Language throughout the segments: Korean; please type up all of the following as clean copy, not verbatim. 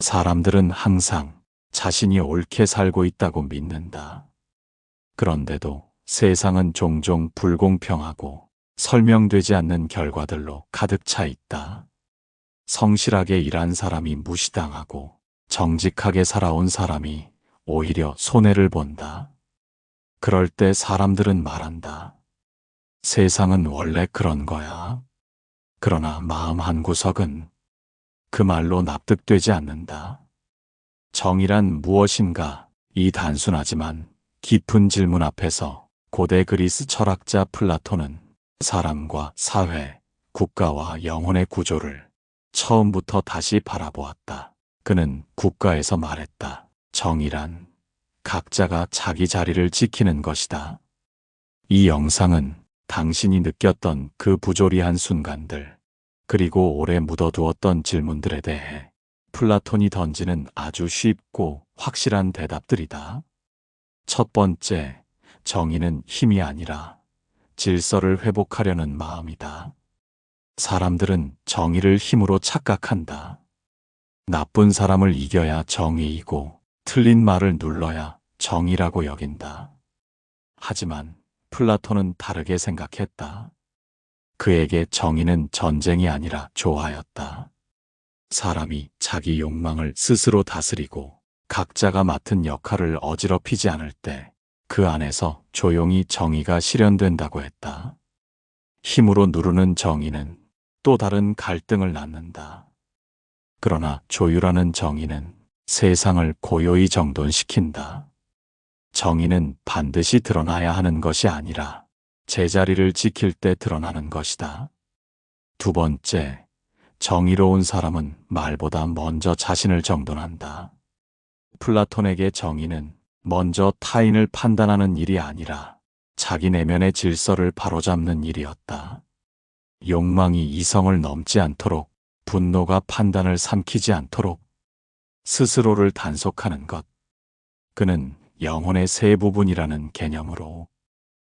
사람들은 항상 자신이 옳게 살고 있다고 믿는다. 그런데도 세상은 종종 불공평하고 설명되지 않는 결과들로 가득 차 있다. 성실하게 일한 사람이 무시당하고 정직하게 살아온 사람이 오히려 손해를 본다. 그럴 때 사람들은 말한다. 세상은 원래 그런 거야. 그러나 마음 한구석은 그 말로 납득되지 않는다. 정의란 무엇인가? 이 단순하지만 깊은 질문 앞에서 고대 그리스 철학자 플라톤은 사람과 사회, 국가와 영혼의 구조를 처음부터 다시 바라보았다. 그는 국가에서 말했다. 정의란 각자가 자기 자리를 지키는 것이다. 이 영상은 당신이 느꼈던 그 부조리한 순간들, 그리고 오래 묻어두었던 질문들에 대해 플라톤이 던지는 아주 쉽고 확실한 대답들이다. 첫 번째, 정의는 힘이 아니라 질서를 회복하려는 마음이다. 사람들은 정의를 힘으로 착각한다. 나쁜 사람을 이겨야 정의이고 틀린 말을 눌러야 정의라고 여긴다. 하지만 플라톤은 다르게 생각했다. 그에게 정의는 전쟁이 아니라 조화였다. 사람이 자기 욕망을 스스로 다스리고 각자가 맡은 역할을 어지럽히지 않을 때 그 안에서 조용히 정의가 실현된다고 했다. 힘으로 누르는 정의는 또 다른 갈등을 낳는다. 그러나 조율하는 정의는 세상을 고요히 정돈시킨다. 정의는 반드시 드러나야 하는 것이 아니라 제자리를 지킬 때 드러나는 것이다. 두 번째, 정의로운 사람은 말보다 먼저 자신을 정돈한다. 플라톤에게 정의는 먼저 타인을 판단하는 일이 아니라 자기 내면의 질서를 바로잡는 일이었다. 욕망이 이성을 넘지 않도록, 분노가 판단을 삼키지 않도록 스스로를 단속하는 것. 그는 영혼의 세 부분이라는 개념으로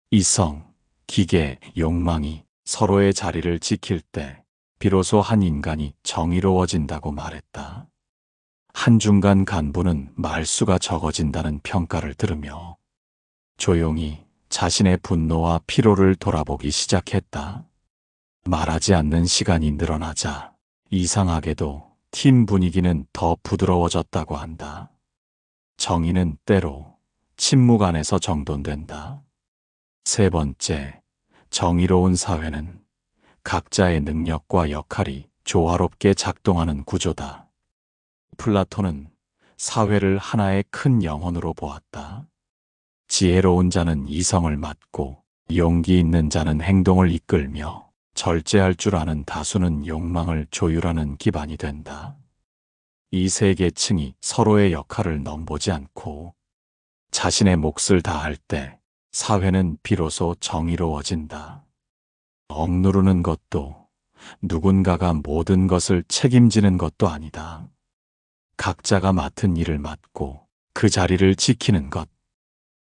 이성, 기계, 욕망이 서로의 자리를 지킬 때 비로소 한 인간이 정의로워진다고 말했다. 한중간 간부는 말수가 적어진다는 평가를 들으며 조용히 자신의 분노와 피로를 돌아보기 시작했다. 말하지 않는 시간이 늘어나자 이상하게도 팀 분위기는 더 부드러워졌다고 한다. 정의는 때로 침묵 안에서 정돈된다. 세 번째, 정의로운 사회는 각자의 능력과 역할이 조화롭게 작동하는 구조다. 플라톤은 사회를 하나의 큰 영혼으로 보았다. 지혜로운 자는 이성을 맡고 용기 있는 자는 행동을 이끌며 절제할 줄 아는 다수는 욕망을 조율하는 기반이 된다. 이 세 계층이 서로의 역할을 넘보지 않고 자신의 몫을 다할 때 사회는 비로소 정의로워진다. 억누르는 것도 누군가가 모든 것을 책임지는 것도 아니다. 각자가 맡은 일을 맡고 그 자리를 지키는 것.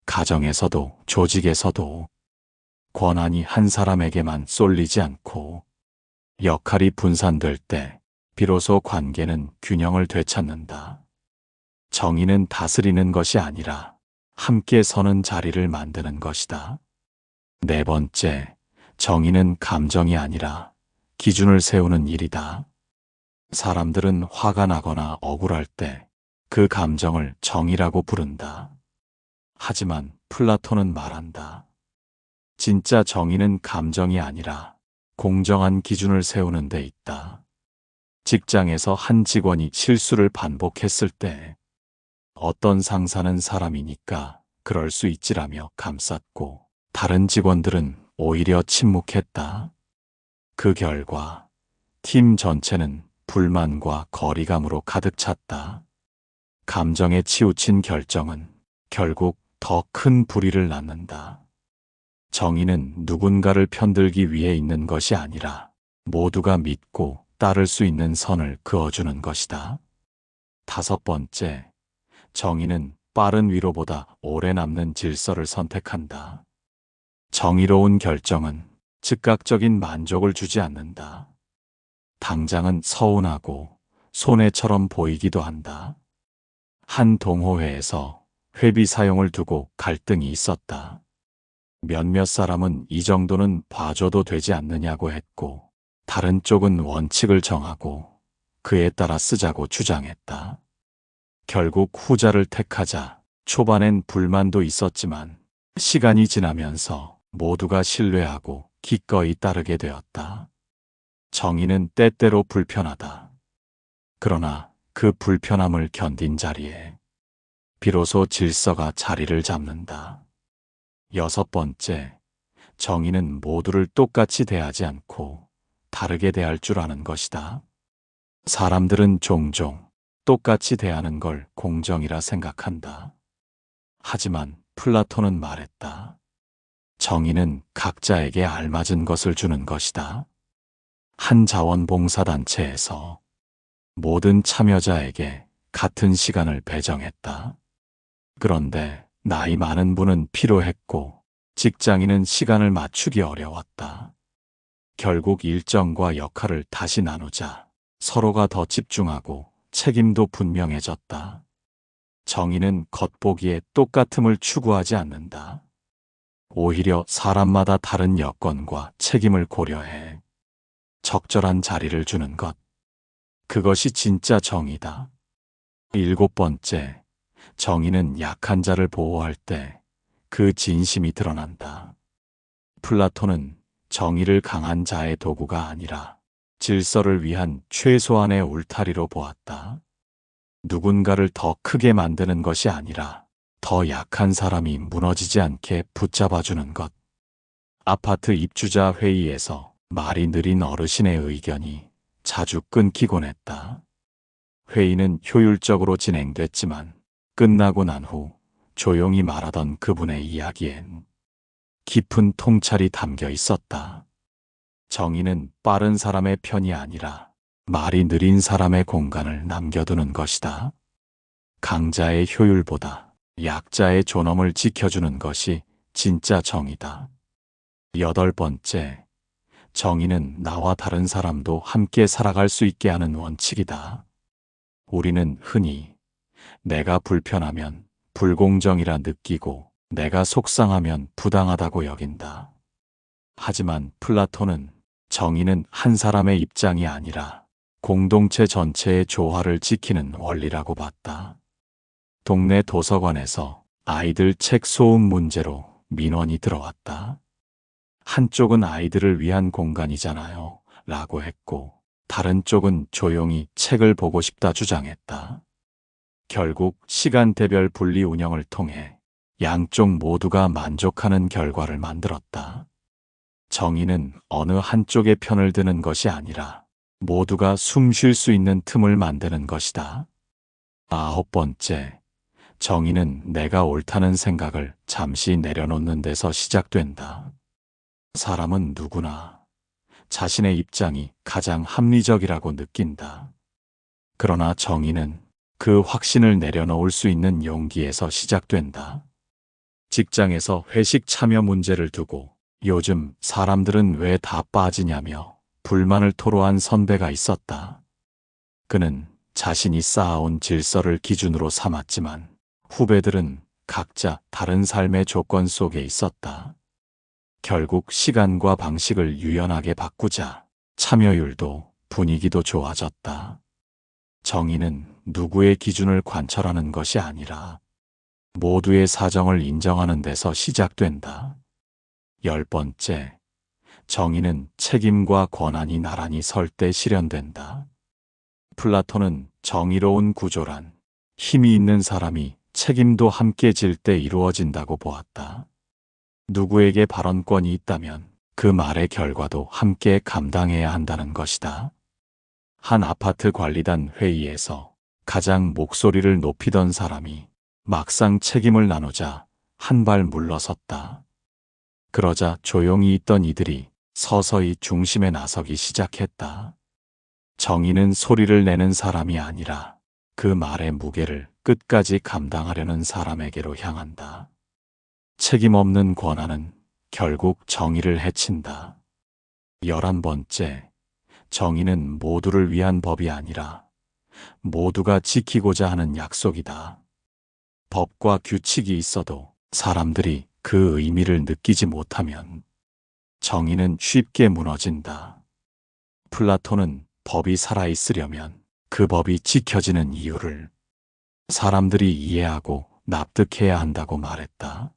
가정에서도 조직에서도 권한이 한 사람에게만 쏠리지 않고 역할이 분산될 때 비로소 관계는 균형을 되찾는다. 정의는 다스리는 것이 아니라 함께 서는 자리를 만드는 것이다. 네 번째, 정의는 감정이 아니라 기준을 세우는 일이다. 사람들은 화가 나거나 억울할 때 그 감정을 정의라고 부른다. 하지만 플라톤은 말한다. 진짜 정의는 감정이 아니라 공정한 기준을 세우는 데 있다. 직장에서 한 직원이 실수를 반복했을 때 어떤 상사는 사람이니까 그럴 수 있지라며 감쌌고 다른 직원들은 오히려 침묵했다. 그 결과 팀 전체는 불만과 거리감으로 가득 찼다. 감정에 치우친 결정은 결국 더 큰 불의를 낳는다. 정의는 누군가를 편들기 위해 있는 것이 아니라 모두가 믿고 따를 수 있는 선을 그어주는 것이다. 다섯 번째, 정의는 빠른 위로보다 오래 남는 질서를 선택한다. 정의로운 결정은 즉각적인 만족을 주지 않는다. 당장은 서운하고 손해처럼 보이기도 한다. 한 동호회에서 회비 사용을 두고 갈등이 있었다. 몇몇 사람은 이 정도는 봐줘도 되지 않느냐고 했고, 다른 쪽은 원칙을 정하고 그에 따라 쓰자고 주장했다. 결국 후자를 택하자 초반엔 불만도 있었지만 시간이 지나면서 모두가 신뢰하고 기꺼이 따르게 되었다. 정의는 때때로 불편하다. 그러나 그 불편함을 견딘 자리에 비로소 질서가 자리를 잡는다. 6번째, 정의는 모두를 똑같이 대하지 않고 다르게 대할 줄 아는 것이다. 사람들은 종종 똑같이 대하는 걸 공정이라 생각한다. 하지만 플라톤은 말했다. 정의는 각자에게 알맞은 것을 주는 것이다. 한 자원봉사단체에서 모든 참여자에게 같은 시간을 배정했다. 그런데 나이 많은 분은 피로했고 직장인은 시간을 맞추기 어려웠다. 결국 일정과 역할을 다시 나누자 서로가 더 집중하고 책임도 분명해졌다. 정의는 겉보기에 똑같음을 추구하지 않는다. 오히려 사람마다 다른 여건과 책임을 고려해 적절한 자리를 주는 것. 그것이 진짜 정의다. 7번째, 정의는 약한 자를 보호할 때 그 진심이 드러난다. 플라톤은 정의를 강한 자의 도구가 아니라 질서를 위한 최소한의 울타리로 보았다. 누군가를 더 크게 만드는 것이 아니라 더 약한 사람이 무너지지 않게 붙잡아주는 것. 아파트 입주자 회의에서 말이 느린 어르신의 의견이 자주 끊기곤 했다. 회의는 효율적으로 진행됐지만 끝나고 난 후 조용히 말하던 그분의 이야기엔 깊은 통찰이 담겨 있었다. 정의는 빠른 사람의 편이 아니라 말이 느린 사람의 공간을 남겨두는 것이다. 강자의 효율보다 약자의 존엄을 지켜주는 것이 진짜 정의다. 8번째, 정의는 나와 다른 사람도 함께 살아갈 수 있게 하는 원칙이다. 우리는 흔히 내가 불편하면 불공정이라 느끼고 내가 속상하면 부당하다고 여긴다. 하지만 플라톤은 정의는 한 사람의 입장이 아니라 공동체 전체의 조화를 지키는 원리라고 봤다. 동네 도서관에서 아이들 책 소음 문제로 민원이 들어왔다. 한쪽은 아이들을 위한 공간이잖아요 라고 했고, 다른 쪽은 조용히 책을 보고 싶다 주장했다. 결국 시간대별 분리 운영을 통해 양쪽 모두가 만족하는 결과를 만들었다. 정의는 어느 한쪽의 편을 드는 것이 아니라 모두가 숨 쉴 수 있는 틈을 만드는 것이다. 9번째, 정의는 내가 옳다는 생각을 잠시 내려놓는 데서 시작된다. 사람은 누구나 자신의 입장이 가장 합리적이라고 느낀다. 그러나 정의는 그 확신을 내려놓을 수 있는 용기에서 시작된다. 직장에서 회식 참여 문제를 두고 요즘 사람들은 왜 다 빠지냐며 불만을 토로한 선배가 있었다. 그는 자신이 쌓아온 질서를 기준으로 삼았지만 후배들은 각자 다른 삶의 조건 속에 있었다. 결국 시간과 방식을 유연하게 바꾸자 참여율도 분위기도 좋아졌다. 정의는 누구의 기준을 관철하는 것이 아니라 모두의 사정을 인정하는 데서 시작된다. 10번째, 정의는 책임과 권한이 나란히 설 때 실현된다. 플라톤은 정의로운 구조란 힘이 있는 사람이 책임도 함께 질 때 이루어진다고 보았다. 누구에게 발언권이 있다면 그 말의 결과도 함께 감당해야 한다는 것이다. 한 아파트 관리단 회의에서 가장 목소리를 높이던 사람이 막상 책임을 나누자 한 발 물러섰다. 그러자 조용히 있던 이들이 서서히 중심에 나서기 시작했다. 정의는 소리를 내는 사람이 아니라 그 말의 무게를 끝까지 감당하려는 사람에게로 향한다. 책임 없는 권한은 결국 정의를 해친다. 11번째, 정의는 모두를 위한 법이 아니라 모두가 지키고자 하는 약속이다. 법과 규칙이 있어도 사람들이 그 의미를 느끼지 못하면 정의는 쉽게 무너진다. 플라톤은 법이 살아있으려면 그 법이 지켜지는 이유를 사람들이 이해하고 납득해야 한다고 말했다.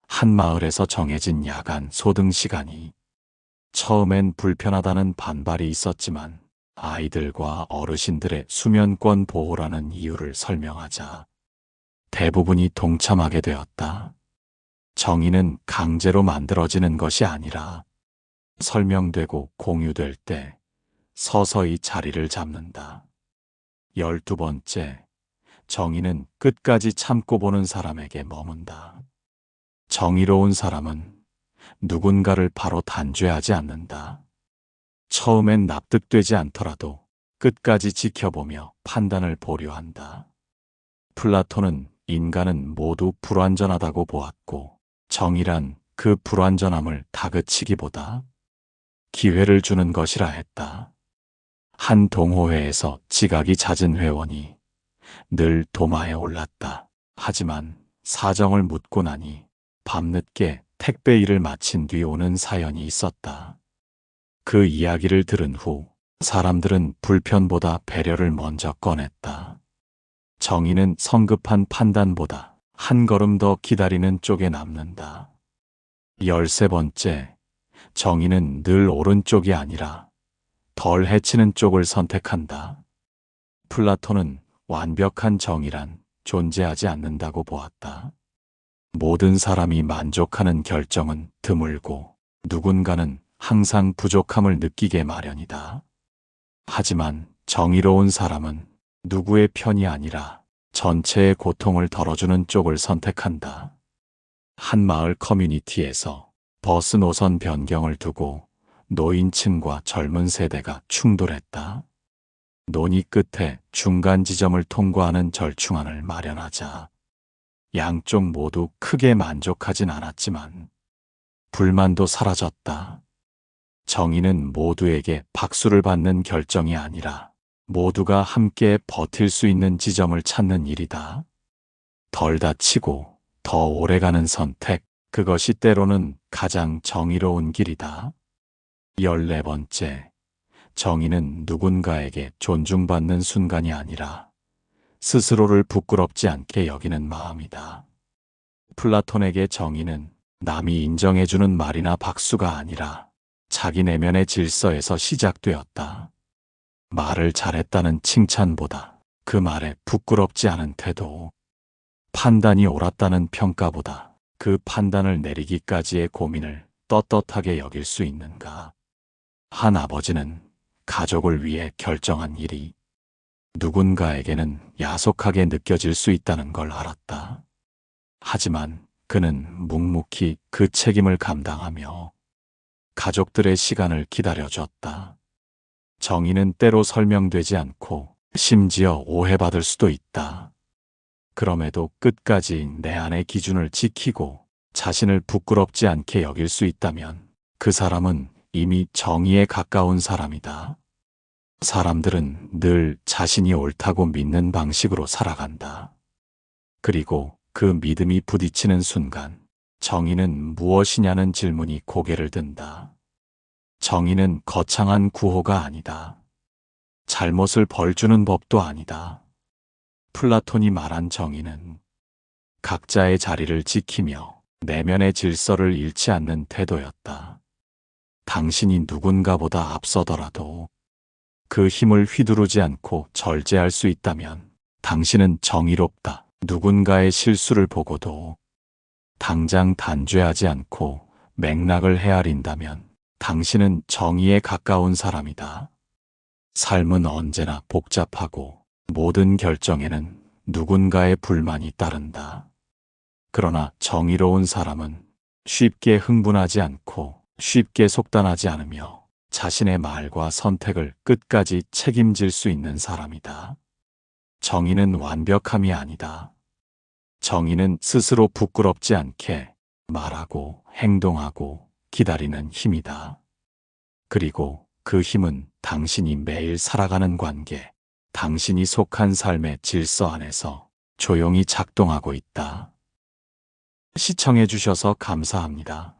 한 마을에서 정해진 야간 소등 시간이 처음엔 불편하다는 반발이 있었지만 아이들과 어르신들의 수면권 보호라는 이유를 설명하자 대부분이 동참하게 되었다. 정의는 강제로 만들어지는 것이 아니라 설명되고 공유될 때 서서히 자리를 잡는다. 12번째, 정의는 끝까지 참고 보는 사람에게 머문다. 정의로운 사람은 누군가를 바로 단죄하지 않는다. 처음엔 납득되지 않더라도 끝까지 지켜보며 판단을 보류한다. 플라톤은 인간은 모두 불완전하다고 보았고 정의란 그 불완전함을 다그치기보다 기회를 주는 것이라 했다. 한 동호회에서 지각이 잦은 회원이 늘 도마에 올랐다. 하지만 사정을 묻고 나니 밤늦게 택배 일을 마친 뒤 오는 사연이 있었다. 그 이야기를 들은 후 사람들은 불편보다 배려를 먼저 꺼냈다. 정의는 성급한 판단보다 한 걸음 더 기다리는 쪽에 남는다. 13번째, 정의는 늘 오른쪽이 아니라 덜 해치는 쪽을 선택한다. 플라톤은 완벽한 정의란 존재하지 않는다고 보았다. 모든 사람이 만족하는 결정은 드물고 누군가는 항상 부족함을 느끼게 마련이다. 하지만 정의로운 사람은 누구의 편이 아니라 전체의 고통을 덜어주는 쪽을 선택한다. 한 마을 커뮤니티에서 버스 노선 변경을 두고 노인층과 젊은 세대가 충돌했다. 논의 끝에 중간 지점을 통과하는 절충안을 마련하자 양쪽 모두 크게 만족하진 않았지만 불만도 사라졌다. 정의는 모두에게 박수를 받는 결정이 아니라 모두가 함께 버틸 수 있는 지점을 찾는 일이다. 덜 다치고 더 오래가는 선택, 그것이 때로는 가장 정의로운 길이다. 14번째, 정의는 누군가에게 존중받는 순간이 아니라 스스로를 부끄럽지 않게 여기는 마음이다. 플라톤에게 정의는 남이 인정해주는 말이나 박수가 아니라 자기 내면의 질서에서 시작되었다. 말을 잘했다는 칭찬보다 그 말에 부끄럽지 않은 태도, 판단이 옳았다는 평가보다 그 판단을 내리기까지의 고민을 떳떳하게 여길 수 있는가. 한 아버지는 가족을 위해 결정한 일이 누군가에게는 야속하게 느껴질 수 있다는 걸 알았다. 하지만 그는 묵묵히 그 책임을 감당하며 가족들의 시간을 기다려줬다. 정의는 때로 설명되지 않고 심지어 오해받을 수도 있다. 그럼에도 끝까지 내 안의 기준을 지키고 자신을 부끄럽지 않게 여길 수 있다면 그 사람은 이미 정의에 가까운 사람이다. 사람들은 늘 자신이 옳다고 믿는 방식으로 살아간다. 그리고 그 믿음이 부딪히는 순간 정의는 무엇이냐는 질문이 고개를 든다. 정의는 거창한 구호가 아니다. 잘못을 벌주는 법도 아니다. 플라톤이 말한 정의는 각자의 자리를 지키며 내면의 질서를 잃지 않는 태도였다. 당신이 누군가보다 앞서더라도 그 힘을 휘두르지 않고 절제할 수 있다면 당신은 정의롭다. 누군가의 실수를 보고도 당장 단죄하지 않고 맥락을 헤아린다면 당신은 정의에 가까운 사람이다. 삶은 언제나 복잡하고 모든 결정에는 누군가의 불만이 따른다. 그러나 정의로운 사람은 쉽게 흥분하지 않고 쉽게 속단하지 않으며 자신의 말과 선택을 끝까지 책임질 수 있는 사람이다. 정의는 완벽함이 아니다. 정의는 스스로 부끄럽지 않게 말하고 행동하고 기다리는 힘이다. 그리고 그 힘은 당신이 매일 살아가는 관계, 당신이 속한 삶의 질서 안에서 조용히 작동하고 있다. 시청해 주셔서 감사합니다.